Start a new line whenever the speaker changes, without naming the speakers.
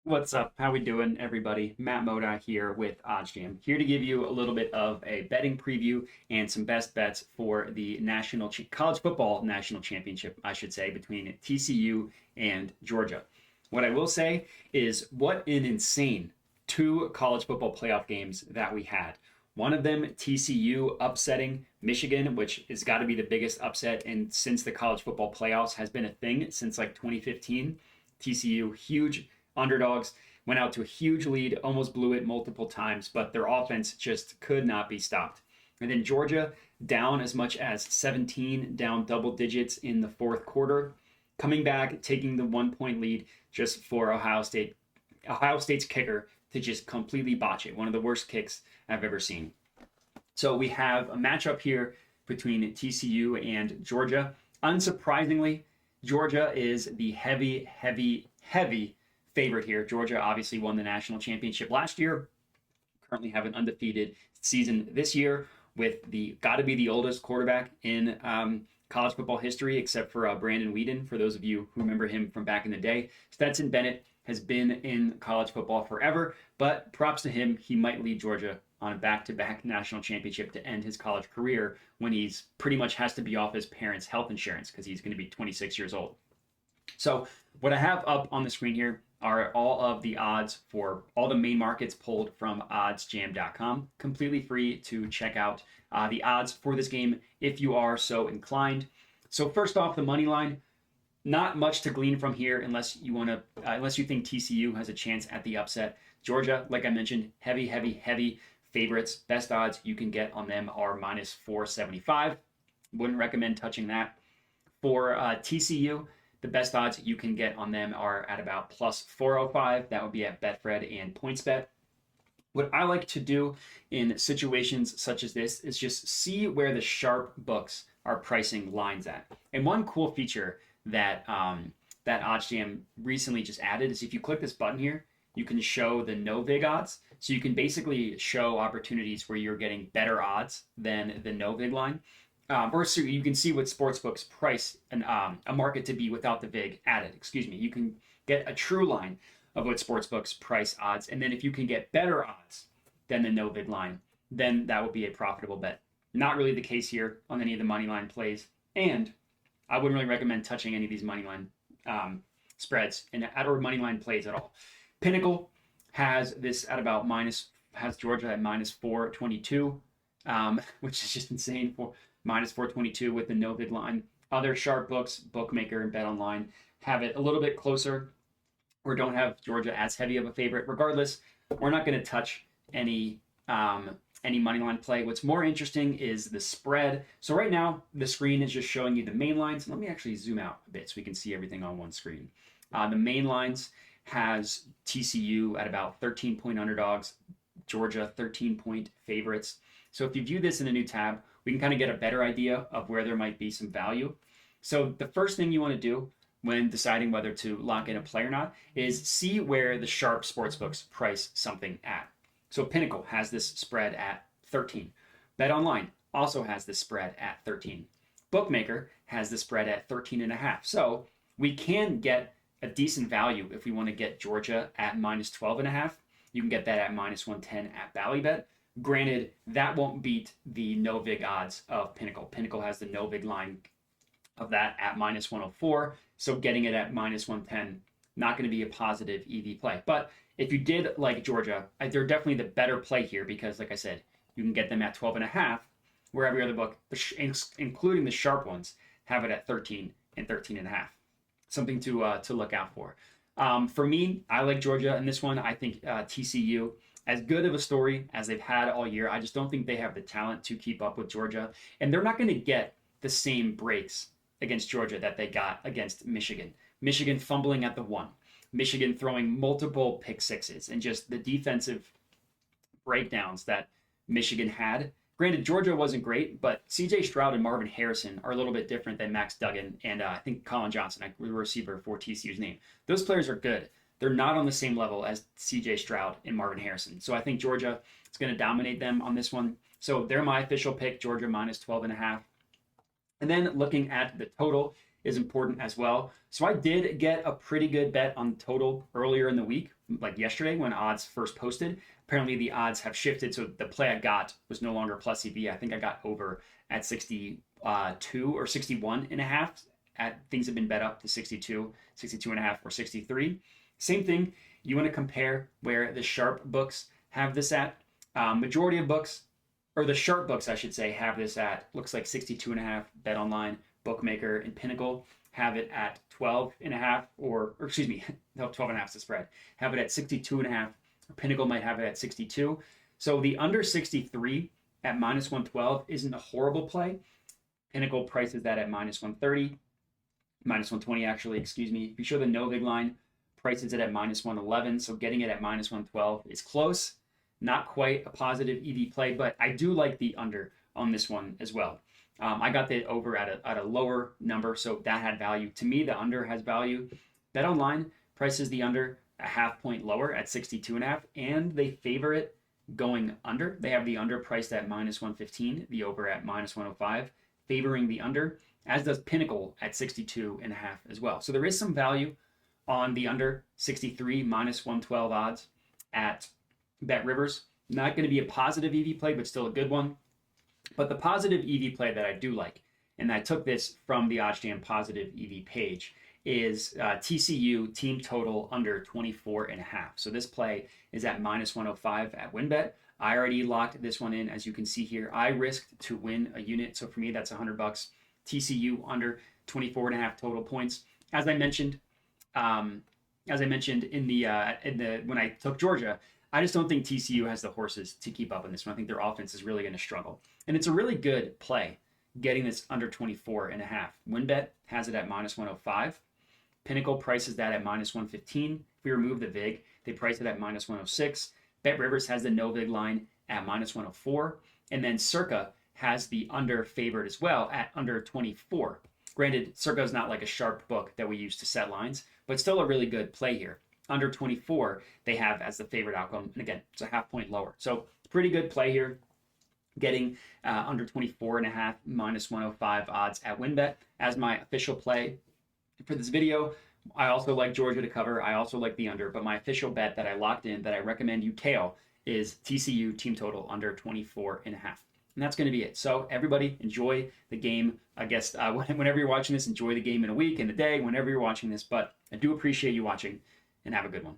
What's up? How we doing, everybody? Matt Moda here with OddsJam, here to give you a little bit of a betting preview and some best bets for the college football national championship, I should say, between TCU and Georgia. What I will say is what an insane two college football playoff games that we had. One of them, TCU upsetting Michigan, which has got to be the biggest upset and since the college football playoffs has been a thing since like 2015. TCU, huge underdogs, went out to a huge lead, almost blew it multiple times, but their offense just could not be stopped. And then Georgia down as much as 17, down double digits in the fourth quarter, coming back, taking the 1 point lead just for Ohio State. Ohio State's kicker to just completely botch it. One of the worst kicks I've ever seen. So we have a matchup here between TCU and Georgia. Unsurprisingly, Georgia is the heavy favorite here. Georgia obviously won the national championship last year, currently have an undefeated season this year with the gotta be the oldest quarterback in college football history, except for Brandon Weeden, for those of you who remember him from back in the day. Stetson Bennett has been in college football forever, but props to him. He might lead Georgia on a back-to-back national championship to end his college career when he's pretty much has to be off his parents' health insurance because he's going to be 26 years old. So what I have up on the screen here are all of the odds for all the main markets pulled from oddsjam.com. Completely free to check out the odds for this game if you are so inclined. So first off, the money line. Not much to glean from here unless you think TCU has a chance at the upset. Georgia, like I mentioned, heavy favorites. Best odds you can get on them are minus 475. Wouldn't recommend touching that. For TCU, the best odds you can get on them are at about plus 405. That would be at Betfred and PointsBet. What I like to do in situations such as this is just see where the sharp books are pricing lines at. And one cool feature that OddsJam recently just added is if you click this button here, you can show the no vig odds. So you can basically show opportunities where you're getting better odds than the no vig line. Or so you can see what sportsbooks price a market to be without the vig added. You can get a true line of what sportsbooks price odds. And then if you can get better odds than the no vig line, then that would be a profitable bet. Not really the case here on any of the money line plays. And I wouldn't really recommend touching any of these money line spreads or money line plays at all. Pinnacle has this at about has Georgia at minus 422, which is just insane for minus 422 with the no vig line. Other sharp books, Bookmaker and Bet Online, have it a little bit closer or don't have Georgia as heavy of a favorite. Regardless, we're not going to touch any money line play. What's more interesting is the spread. So right now, the screen is just showing you the main lines. Let me actually zoom out a bit so we can see everything on one screen. The main lines has TCU at about 13-point underdogs, Georgia 13-point favorites. So if you view this in a new tab, we can kind of get a better idea of where there might be some value. So the first thing you want to do when deciding whether to lock in a play or not is see where the sharp sportsbooks price something at. So Pinnacle has this spread at 13. Bet Online also has this spread at 13. Bookmaker has the spread at 13.5. So we can get a decent value if we want to get Georgia at minus 12.5. You can get that at minus 110 at Ballybet. Granted, that won't beat the no vig odds of Pinnacle. Pinnacle has the no vig line of that at minus 104. So getting it at minus 110, not going to be a positive EV play. But if you did like Georgia, they're definitely the better play here because, like I said, you can get them at 12.5, where every other book, including the sharp ones, have it at 13 and 13.5. Something to look out for. For me, I like Georgia in this one. I think TCU, as good of a story as they've had all year, I just don't think they have the talent to keep up with Georgia. And they're not going to get the same breaks against Georgia that they got against Michigan. Michigan fumbling at the 1. Michigan throwing multiple pick sixes and just the defensive breakdowns that Michigan had. Granted, Georgia wasn't great, but C.J. Stroud and Marvin Harrison are a little bit different than Max Duggan and I think Colin Johnson, the receiver for TCU's name. Those players are good. They're not on the same level as C.J. Stroud and Marvin Harrison. So I think Georgia is going to dominate them on this one. So they're my official pick, Georgia minus 12.5. And then looking at the total, is important as well. So I did get a pretty good bet on total earlier in the week, like yesterday when odds first posted. Apparently the odds have shifted, so the play I got was no longer plus EV. I think I got over at 62 or 61 and a half. Things have been bet up to 62, 62 and a half, or 63. Same thing. You want to compare where the sharp books have this at. Majority of books, or the sharp books, I should say, have this at, looks like 62 and a half. Bet Online, Bookmaker, and Pinnacle have it at 12 and a half, or excuse me, no, 12 and a half is the spread. Have it at 62 and a half. Pinnacle might have it at 62. So the under 63 at minus 112 isn't a horrible play. Pinnacle prices that at minus 130, minus 120 actually, excuse me. Be sure the no big line prices it at minus 111. So getting it at minus 112 is close. Not quite a positive EV play, but I do like the under on this one as well. I got the over at a lower number, so that had value. To me, the under has value. Bet Online prices the under a half point lower at 62 and a half, and they favor it going under. They have the under priced at minus 115, the over at minus 105, favoring the under, as does Pinnacle at 62 and a half as well. So there is some value on the under 63 minus 112 odds at Bet Rivers. Not going to be a positive EV play, but still a good one. But the positive EV play that I do like, and I took this from the OddsJam positive EV page, is TCU team total under 24 and a half. So this play is at minus 105 at WinBet. I already locked this one in, as you can see here. I risked to win a unit, so for me that's $100. TCU under 24 and a half total points. As I mentioned in the when I took Georgia, I just don't think TCU has the horses to keep up in this one. I think their offense is really going to struggle. And it's a really good play, getting this under 24 and a half. WinBet has it at minus 105. Pinnacle prices that at minus 115. If we remove the VIG, they price it at minus 106. Bet Rivers has the no VIG line at minus 104. And then Circa has the under favored as well at under 24. Granted, Circa is not like a sharp book that we use to set lines, but still a really good play here. Under 24, they have as the favorite outcome. And again, it's a half point lower. So pretty good play here. Getting under 24 and a half minus 105 odds at WinBet as my official play for this video. I also like Georgia to cover. I also like the under, but my official bet that I locked in that I recommend you tail is TCU team total under 24 and a half. And that's going to be it. So everybody enjoy the game. I guess whenever you're watching this, enjoy the game in a week, in a day, whenever you're watching this. But I do appreciate you watching, and have a good one.